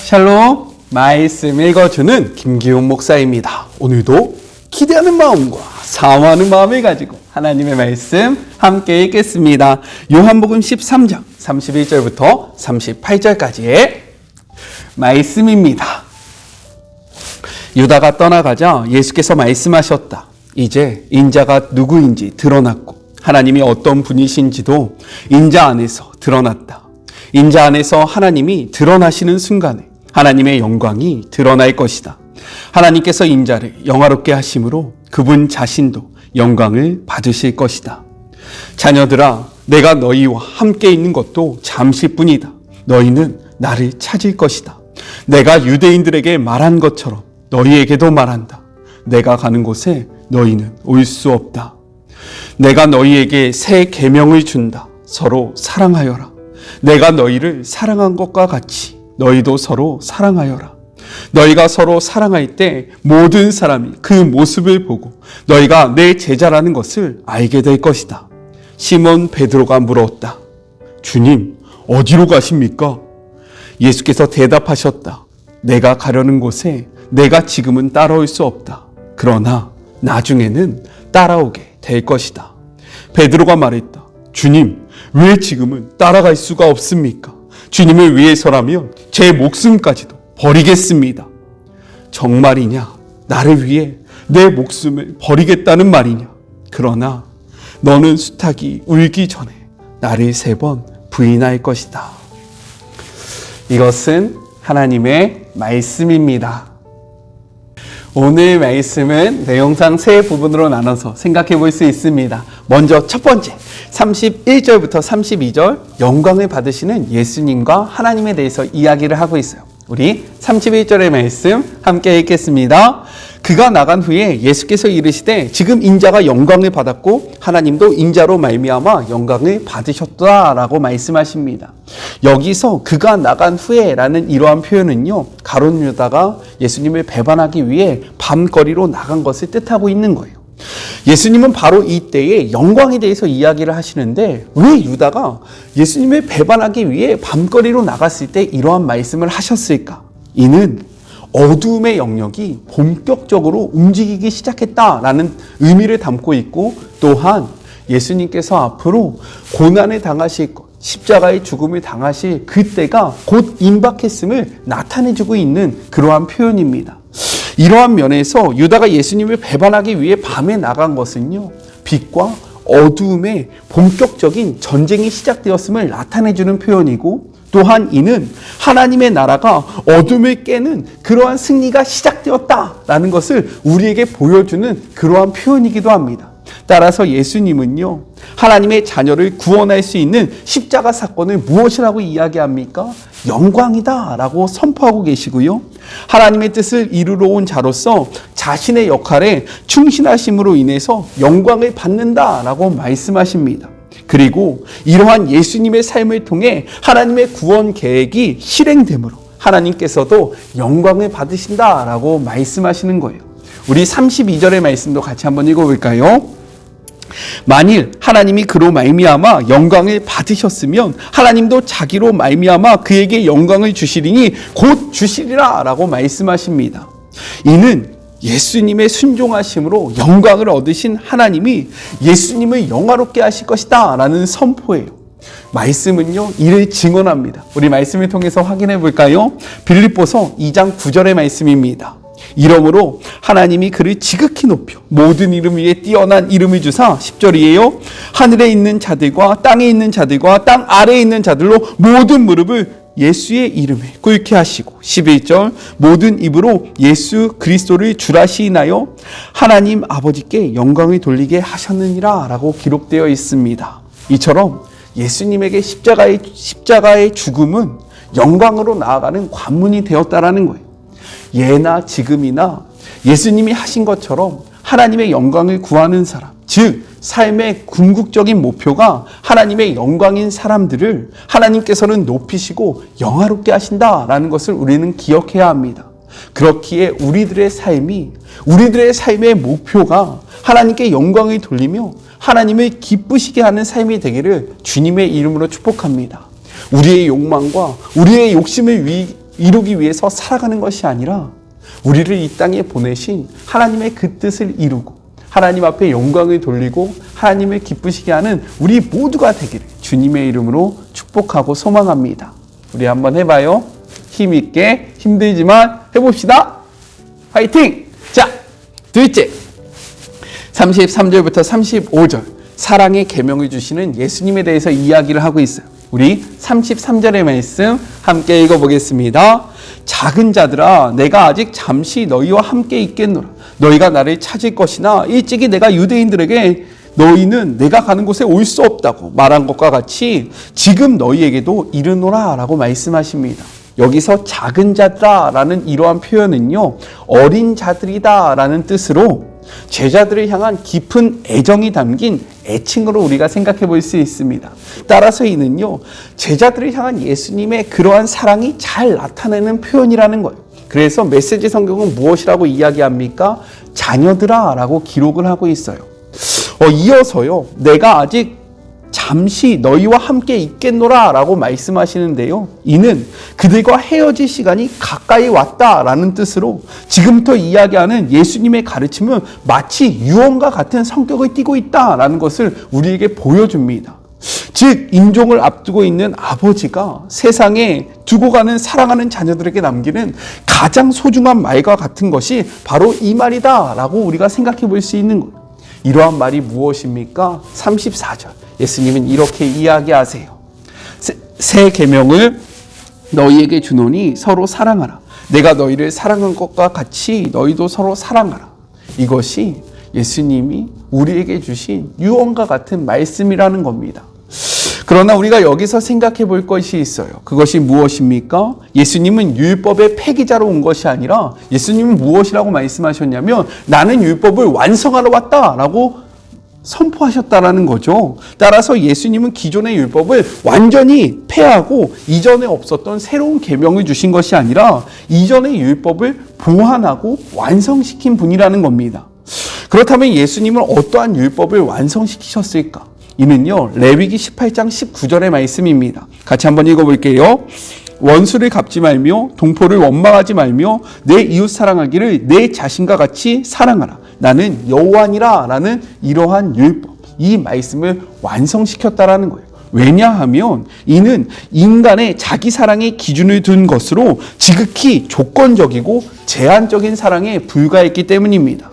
샬롬, 말씀 읽어주는 김기훈 목사입니다. 오늘도 기대하는 마음과 사모하는 마음을 가지고 하나님의 말씀 함께 읽겠습니다. 요한복음 13장 31절부터 38절까지의 말씀입니다. 유다가 떠나가자 예수께서 말씀하셨다. 이제 인자가 누구인지 드러났고 하나님이 어떤 분이신지도 인자 안에서 드러났다. 인자 안에서 하나님이 드러나시는 순간에 하나님의 영광이 드러날 것이다. 하나님께서 인자를 영화롭게 하심으로 그분 자신도 영광을 받으실 것이다. 자녀들아, 내가 너희와 함께 있는 것도 잠시뿐이다. 너희는 나를 찾을 것이다. 내가 유대인들에게 말한 것처럼 너희에게도 말한다. 내가 가는 곳에 너희는 올 수 없다. 내가 너희에게 새 계명을 준다. 서로 사랑하여라. 내가 너희를 사랑한 것과 같이 너희도 서로 사랑하여라. 너희가 서로 사랑할 때 모든 사람이 그 모습을 보고 너희가 내 제자라는 것을 알게 될 것이다. 시몬 베드로가 물었다. 주님, 어디로 가십니까? 예수께서 대답하셨다. 내가 가려는 곳에 내가 지금은 따라올 수 없다. 그러나 나중에는 따라오게 될 것이다. 베드로가 말했다. 주님, 왜 지금은 따라갈 수가 없습니까? 주님을 위해서라면 제 목숨까지도 버리겠습니다. 정말이냐? 나를 위해 내 목숨을 버리겠다는 말이냐? 그러나 너는 수탉이 울기 전에 나를 3번 부인할 것이다. 이것은 하나님의 말씀입니다. 오늘 말씀은 내용상 3부분으로 나눠서 생각해 볼 수 있습니다. 먼저 첫 번째, 31절부터 32절 영광을 받으시는 예수님과 하나님에 대해서 이야기를 하고 있어요. 우리 31절의 말씀 함께 읽겠습니다. 그가 나간 후에 예수께서 이르시되 지금 인자가 영광을 받았고 하나님도 인자로 말미암아 영광을 받으셨다라고 말씀하십니다. 여기서 그가 나간 후에라는 이러한 표현은요, 가룟 유다가 예수님을 배반하기 위해 밤거리로 나간 것을 뜻하고 있는 거예요. 예수님은 바로 이때에 영광에 대해서 이야기를 하시는데 왜 유다가 예수님을 배반하기 위해 밤거리로 나갔을 때 이러한 말씀을 하셨을까? 이는 어두움의 영역이 본격적으로 움직이기 시작했다라는 의미를 담고 있고, 또한 예수님께서 앞으로 고난을 당하실 것, 십자가의 죽음을 당하실 그때가 곧 임박했음을 나타내주고 있는 그러한 표현입니다. 이러한 면에서 유다가 예수님을 배반하기 위해 밤에 나간 것은요, 빛과 어두움의 본격적인 전쟁이 시작되었음을 나타내주는 표현이고, 또한 이는 하나님의 나라가 어둠을 깨는 그러한 승리가 시작되었다라는 것을 우리에게 보여주는 그러한 표현이기도 합니다. 따라서 예수님은요, 하나님의 자녀를 구원할 수 있는 십자가 사건을 무엇이라고 이야기합니까? 영광이다라고 선포하고 계시고요, 하나님의 뜻을 이루러 온 자로서 자신의 역할에 충실하심으로 인해서 영광을 받는다라고 말씀하십니다. 그리고 이러한 예수님의 삶을 통해 하나님의 구원 계획이 실행됨으로 하나님께서도 영광을 받으신다라고 말씀하시는 거예요. 우리 32절의 말씀도 같이 한번 읽어볼까요? 만일 하나님이 그로 말미암아 영광을 받으셨으면 하나님도 자기로 말미암아 그에게 영광을 주시리니 곧 주시리라 라고 말씀하십니다. 이는 예수님의 순종하심으로 영광을 얻으신 하나님이 예수님을 영화롭게 하실 것이다 라는 선포예요. 말씀은요, 이를 증언합니다. 우리 말씀을 통해서 확인해 볼까요? 빌립보서 2장 9절의 말씀입니다. 이러므로 하나님이 그를 지극히 높여 모든 이름 위에 뛰어난 이름을 주사, 10절이에요. 하늘에 있는 자들과 땅에 있는 자들과 땅 아래에 있는 자들로 모든 무릎을 예수의 이름에 꿇게 하시고, 11절 모든 입으로 예수 그리스도를 주라 시인하여 하나님 아버지께 영광을 돌리게 하셨느니라 라고 기록되어 있습니다. 이처럼 예수님에게 십자가의 죽음은 영광으로 나아가는 관문이 되었다라는 거예요. 예나 지금이나 예수님이 하신 것처럼 하나님의 영광을 구하는 사람, 즉 삶의 궁극적인 목표가 하나님의 영광인 사람들을 하나님께서는 높이시고 영화롭게 하신다라는 것을 우리는 기억해야 합니다. 그렇기에 우리들의 삶의 목표가 하나님께 영광을 돌리며 하나님을 기쁘시게 하는 삶이 되기를 주님의 이름으로 축복합니다. 우리의 욕망과 우리의 욕심을 이루기 위해서 살아가는 것이 아니라 우리를 이 땅에 보내신 하나님의 그 뜻을 이루고 하나님 앞에 영광을 돌리고 하나님을 기쁘시게 하는 우리 모두가 되기를 주님의 이름으로 축복하고 소망합니다. 우리 한번 해봐요. 힘있게, 힘들지만 해봅시다. 화이팅! 자, 둘째 33절부터 35절 사랑의 계명을 주시는 예수님에 대해서 이야기를 하고 있어요. 우리 33절의 말씀 함께 읽어보겠습니다. 작은 자들아, 내가 아직 잠시 너희와 함께 있겠노라. 너희가 나를 찾을 것이나 일찍이 내가 유대인들에게 너희는 내가 가는 곳에 올 수 없다고 말한 것과 같이 지금 너희에게도 이르노라 라고 말씀하십니다. 여기서 작은 자들아 라는 이러한 표현은요, 어린 자들이다 라는 뜻으로 제자들을 향한 깊은 애정이 담긴 애칭으로 우리가 생각해 볼 수 있습니다. 따라서 이는요, 제자들을 향한 예수님의 그러한 사랑이 잘 나타내는 표현이라는 거예요. 그래서 메시지 성경은 무엇이라고 이야기합니까? 자녀들아 라고 기록을 하고 있어요. 이어서요, 내가 아직 잠시 너희와 함께 있겠노라 라고 말씀하시는데요, 이는 그들과 헤어질 시간이 가까이 왔다라는 뜻으로 지금부터 이야기하는 예수님의 가르침은 마치 유언과 같은 성격을 띠고 있다라는 것을 우리에게 보여줍니다. 즉 임종을 앞두고 있는 아버지가 세상에 두고 가는 사랑하는 자녀들에게 남기는 가장 소중한 말과 같은 것이 바로 이 말이다 라고 우리가 생각해 볼 수 있는 거예요. 이러한 말이 무엇입니까? 34절 예수님은 이렇게 이야기하세요. 새 계명을 너희에게 주노니 서로 사랑하라. 내가 너희를 사랑한 것과 같이 너희도 서로 사랑하라. 이것이 예수님이 우리에게 주신 유언과 같은 말씀이라는 겁니다. 그러나 우리가 여기서 생각해 볼 것이 있어요. 그것이 무엇입니까? 예수님은 율법의 폐기자로 온 것이 아니라 예수님은 무엇이라고 말씀하셨냐면 나는 율법을 완성하러 왔다라고 선포하셨다라는 거죠. 따라서 예수님은 기존의 율법을 완전히 폐하고 이전에 없었던 새로운 계명을 주신 것이 아니라 이전의 율법을 보완하고 완성시킨 분이라는 겁니다. 그렇다면 예수님은 어떠한 율법을 완성시키셨을까? 이는요, 레위기 18장 19절의 말씀입니다. 같이 한번 읽어볼게요. 원수를 갚지 말며 동포를 원망하지 말며 내 이웃 사랑하기를 내 자신과 같이 사랑하라. 나는 여호와니라 라는 이러한 율법, 이 말씀을 완성시켰다라는 거예요. 왜냐하면 이는 인간의 자기 사랑의 기준을 둔 것으로 지극히 조건적이고 제한적인 사랑에 불과했기 때문입니다.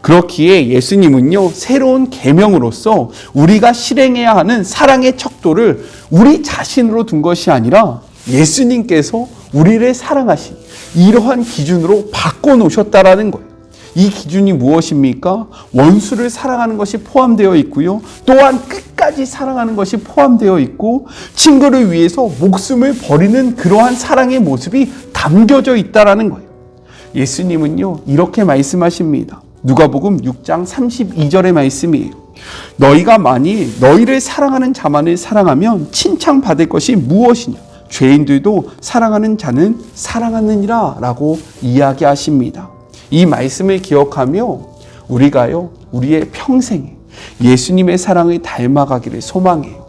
그렇기에 예수님은요, 새로운 계명으로서 우리가 실행해야 하는 사랑의 척도를 우리 자신으로 둔 것이 아니라 예수님께서 우리를 사랑하신 이러한 기준으로 바꿔놓으셨다라는 거예요. 이 기준이 무엇입니까? 원수를 사랑하는 것이 포함되어 있고요, 또한 끝까지 사랑하는 것이 포함되어 있고 친구를 위해서 목숨을 버리는 그러한 사랑의 모습이 담겨져 있다라는 거예요. 예수님은요, 이렇게 말씀하십니다. 누가복음 6장 32절의 말씀이에요. 너희가 만일 너희를 사랑하는 자만을 사랑하면 칭찬받을 것이 무엇이냐? 죄인들도 사랑하는 자는 사랑하느니라 라고 이야기하십니다. 이 말씀을 기억하며 우리가요, 우리의 평생에 예수님의 사랑을 닮아가기를 소망해요.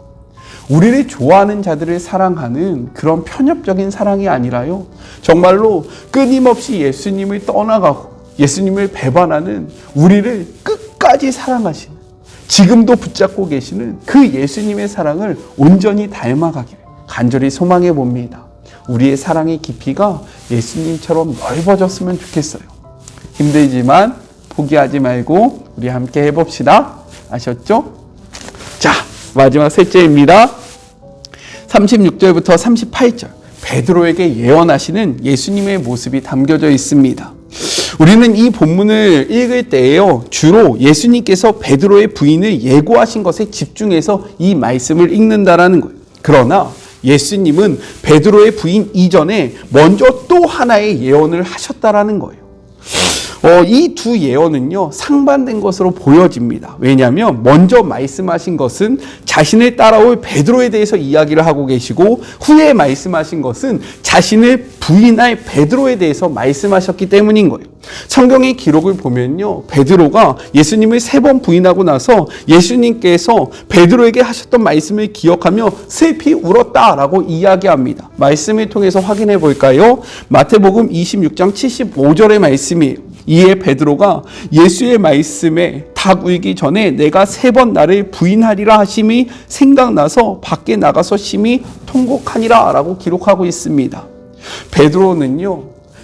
우리를 좋아하는 자들을 사랑하는 그런 편협적인 사랑이 아니라요, 정말로 끊임없이 예수님을 떠나가고 예수님을 배반하는 우리를 끝까지 사랑하시는, 지금도 붙잡고 계시는 그 예수님의 사랑을 온전히 닮아가기를 간절히 소망해 봅니다. 우리의 사랑의 깊이가 예수님처럼 넓어졌으면 좋겠어요. 힘들지만 포기하지 말고 우리 함께 해봅시다. 아셨죠? 자, 마지막 셋째입니다. 36절부터 38절 베드로에게 예언하시는 예수님의 모습이 담겨져 있습니다. 우리는 이 본문을 읽을 때에요, 주로 예수님께서 베드로의 부인을 예고하신 것에 집중해서 이 말씀을 읽는다라는 거예요. 그러나 예수님은 베드로의 부인 이전에 먼저 또 하나의 예언을 하셨다라는 거예요. 이 두 예언은요, 상반된 것으로 보여집니다. 왜냐하면 먼저 말씀하신 것은 자신을 따라올 베드로에 대해서 이야기를 하고 계시고, 후에 말씀하신 것은 자신을 부인할 베드로에 대해서 말씀하셨기 때문인 거예요. 성경의 기록을 보면요, 베드로가 예수님을 3번 부인하고 나서 예수님께서 베드로에게 하셨던 말씀을 기억하며 슬피 울었다라고 이야기합니다. 말씀을 통해서 확인해 볼까요? 마태복음 26장 75절의 말씀이에요. 이에 베드로가 예수의 말씀에 닭 울기 전에 내가 3번 나를 부인하리라 하심이 생각나서 밖에 나가서 심히 통곡하니라 라고 기록하고 있습니다. 베드로는요,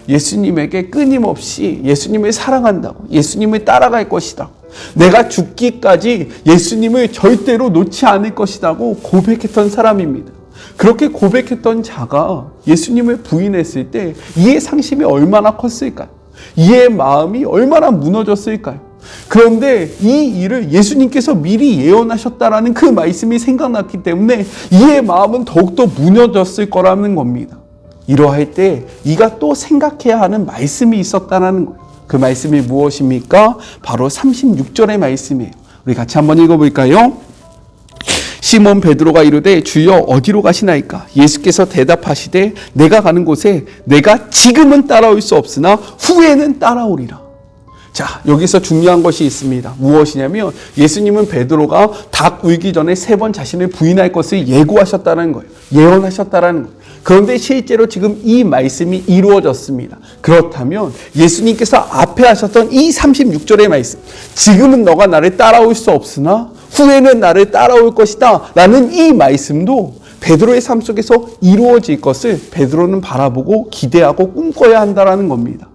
예수님에게 끊임없이 예수님을 사랑한다고, 예수님을 따라갈 것이다, 내가 죽기까지 예수님을 절대로 놓지 않을 것이라고 고백했던 사람입니다. 그렇게 고백했던 자가 예수님을 부인했을 때 이의 상심이 얼마나 컸을까요? 이의 마음이 얼마나 무너졌을까요? 그런데 이 일을 예수님께서 미리 예언하셨다라는 그 말씀이 생각났기 때문에 이의 마음은 더욱더 무너졌을 거라는 겁니다. 이러할 때 이가 또 생각해야 하는 말씀이 있었다는 거예요. 그 말씀이 무엇입니까? 바로 36절의 말씀이에요. 우리 같이 한번 읽어볼까요? 시몬 베드로가 이르되 주여 어디로 가시나이까? 예수께서 대답하시되 내가 가는 곳에 내가 지금은 따라올 수 없으나 후에는 따라오리라. 자, 여기서 중요한 것이 있습니다. 무엇이냐면 예수님은 베드로가 닭 울기 전에 3번 자신을 부인할 것을 예고하셨다는 거예요. 예언하셨다는 거예요. 그런데 실제로 지금 이 말씀이 이루어졌습니다. 그렇다면 예수님께서 앞에 하셨던 이 36절의 말씀, 지금은 너가 나를 따라올 수 없으나 후에는 나를 따라올 것이다 라는 이 말씀도 베드로의 삶 속에서 이루어질 것을 베드로는 바라보고 기대하고 꿈꿔야 한다는 겁니다.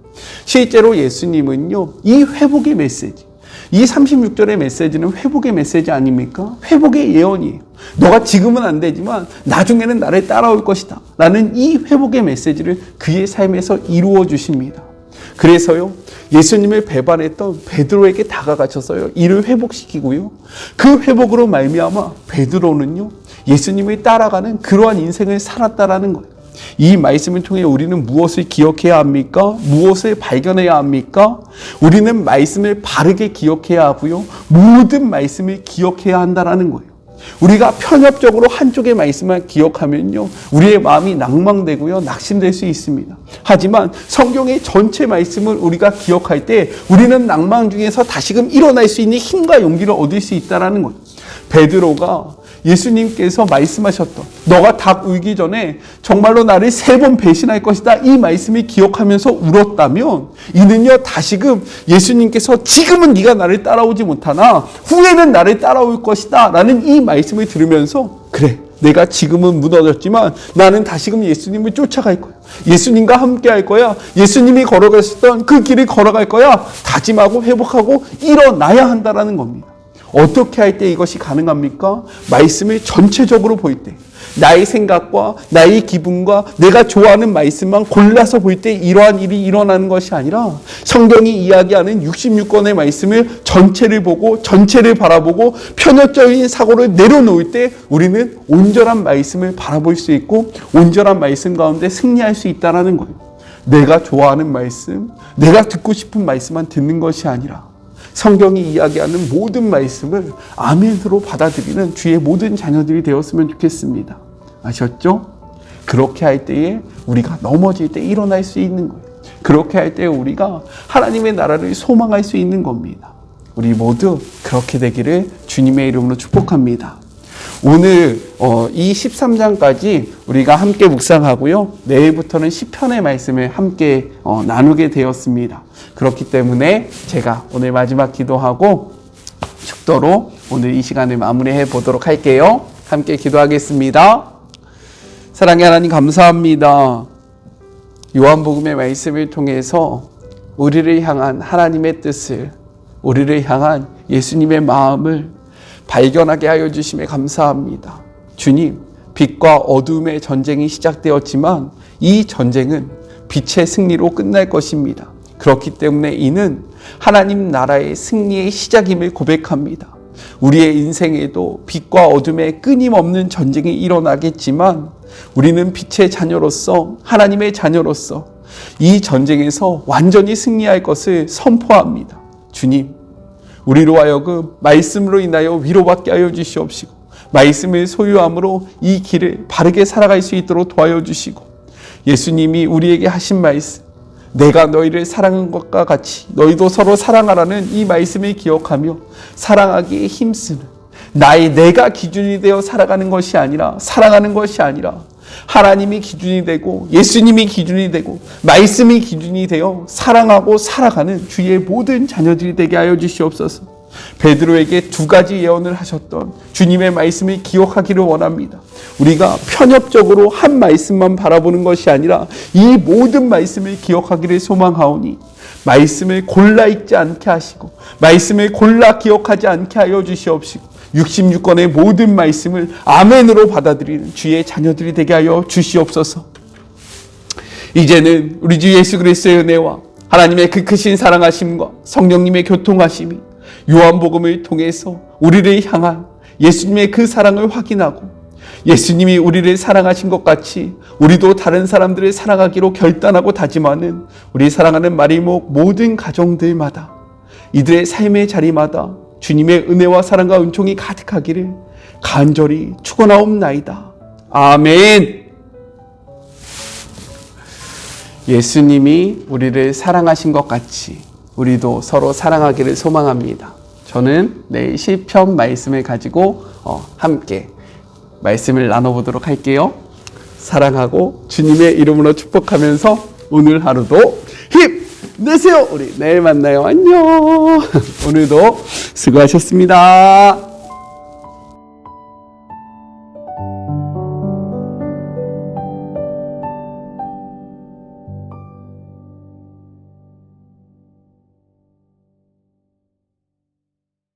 실제로 예수님은요, 이 회복의 메시지, 이 36절의 메시지는 회복의 메시지 아닙니까? 회복의 예언이에요. 너가 지금은 안 되지만 나중에는 나를 따라올 것이다 라는 이 회복의 메시지를 그의 삶에서 이루어 주십니다. 그래서요, 예수님을 배반했던 베드로에게 다가가셔서요, 이를 회복시키고요, 그 회복으로 말미암아 베드로는요, 예수님을 따라가는 그러한 인생을 살았다라는 거예요. 이 말씀을 통해 우리는 무엇을 기억해야 합니까? 무엇을 발견해야 합니까? 우리는 말씀을 바르게 기억해야 하고요, 모든 말씀을 기억해야 한다라는 거예요. 우리가 편협적으로 한쪽의 말씀만 기억하면요, 우리의 마음이 낭망되고요, 낙심될 수 있습니다. 하지만 성경의 전체 말씀을 우리가 기억할 때 우리는 낭망 중에서 다시금 일어날 수 있는 힘과 용기를 얻을 수 있다는 거예요. 베드로가 예수님께서 말씀하셨던 너가 닭 울기 전에 정말로 나를 3번 배신할 것이다, 이 말씀을 기억하면서 울었다면 이는요, 다시금 예수님께서 지금은 네가 나를 따라오지 못하나 후에는 나를 따라올 것이다 라는 이 말씀을 들으면서, 그래, 내가 지금은 무너졌지만 나는 다시금 예수님을 쫓아갈 거야, 예수님과 함께 할 거야, 예수님이 걸어가셨던 그 길을 걸어갈 거야, 다짐하고 회복하고 일어나야 한다라는 겁니다. 어떻게 할 때 이것이 가능합니까? 말씀을 전체적으로 볼 때, 나의 생각과 나의 기분과 내가 좋아하는 말씀만 골라서 볼 때 이러한 일이 일어나는 것이 아니라 성경이 이야기하는 66권의 말씀을 전체를 보고 전체를 바라보고 편협적인 사고를 내려놓을 때 우리는 온전한 말씀을 바라볼 수 있고 온전한 말씀 가운데 승리할 수 있다는 거예요. 내가 좋아하는 말씀, 내가 듣고 싶은 말씀만 듣는 것이 아니라 성경이 이야기하는 모든 말씀을 아멘으로 받아들이는 주의 모든 자녀들이 되었으면 좋겠습니다. 아셨죠? 그렇게 할 때에 우리가 넘어질 때 일어날 수 있는 거예요. 그렇게 할 때 우리가 하나님의 나라를 소망할 수 있는 겁니다. 우리 모두 그렇게 되기를 주님의 이름으로 축복합니다. 오늘 이 13장까지 우리가 함께 묵상하고요, 내일부터는 시편의 말씀을 함께 나누게 되었습니다. 그렇기 때문에 제가 오늘 마지막 기도하고 축도로 오늘 이 시간을 마무리해 보도록 할게요. 함께 기도하겠습니다. 사랑의 하나님, 감사합니다. 요한복음의 말씀을 통해서 우리를 향한 하나님의 뜻을, 우리를 향한 예수님의 마음을 발견하게 하여 주심에 감사합니다. 주님, 빛과 어둠의 전쟁이 시작되었지만 이 전쟁은 빛의 승리로 끝날 것입니다. 그렇기 때문에 이는 하나님 나라의 승리의 시작임을 고백합니다. 우리의 인생에도 빛과 어둠의 끊임없는 전쟁이 일어나겠지만 우리는 빛의 자녀로서, 하나님의 자녀로서 이 전쟁에서 완전히 승리할 것을 선포합니다. 주님, 우리로 하여금 말씀으로 인하여 위로받게 하여 주시옵시고 말씀을 소유함으로 이 길을 바르게 살아갈 수 있도록 도와여 주시고 예수님이 우리에게 하신 말씀, 내가 너희를 사랑한 것과 같이 너희도 서로 사랑하라는 이 말씀을 기억하며 사랑하기에 힘쓰는 내가 기준이 되어 살아가는 것이 아니라 사랑하는 것이 아니라 하나님이 기준이 되고 예수님이 기준이 되고 말씀이 기준이 되어 사랑하고 살아가는 주의 모든 자녀들이 되게 하여 주시옵소서. 베드로에게 2가지 예언을 하셨던 주님의 말씀을 기억하기를 원합니다. 우리가 편협적으로 한 말씀만 바라보는 것이 아니라 이 모든 말씀을 기억하기를 소망하오니 말씀을 골라 읽지 않게 하시고 말씀을 골라 기억하지 않게 하여 주시옵시고 66권의 모든 말씀을 아멘으로 받아들이는 주의 자녀들이 되게 하여 주시옵소서. 이제는 우리 주 예수 그리스도의 은혜와 하나님의 그 크신 사랑하심과 성령님의 교통하심이 요한복음을 통해서 우리를 향한 예수님의 그 사랑을 확인하고 예수님이 우리를 사랑하신 것 같이 우리도 다른 사람들을 사랑하기로 결단하고 다짐하는 우리 사랑하는 마리목 모든 가정들마다 이들의 삶의 자리마다 주님의 은혜와 사랑과 은총이 가득하기를 간절히 축원하옵나이다. 아멘. 예수님이 우리를 사랑하신 것 같이 우리도 서로 사랑하기를 소망합니다. 저는 내일 시편 말씀을 가지고 함께 말씀을 나눠보도록 할게요. 사랑하고 주님의 이름으로 축복하면서 오늘 하루도 힘내세요. 우리 내일 만나요. 안녕. 오늘도 수고하셨습니다.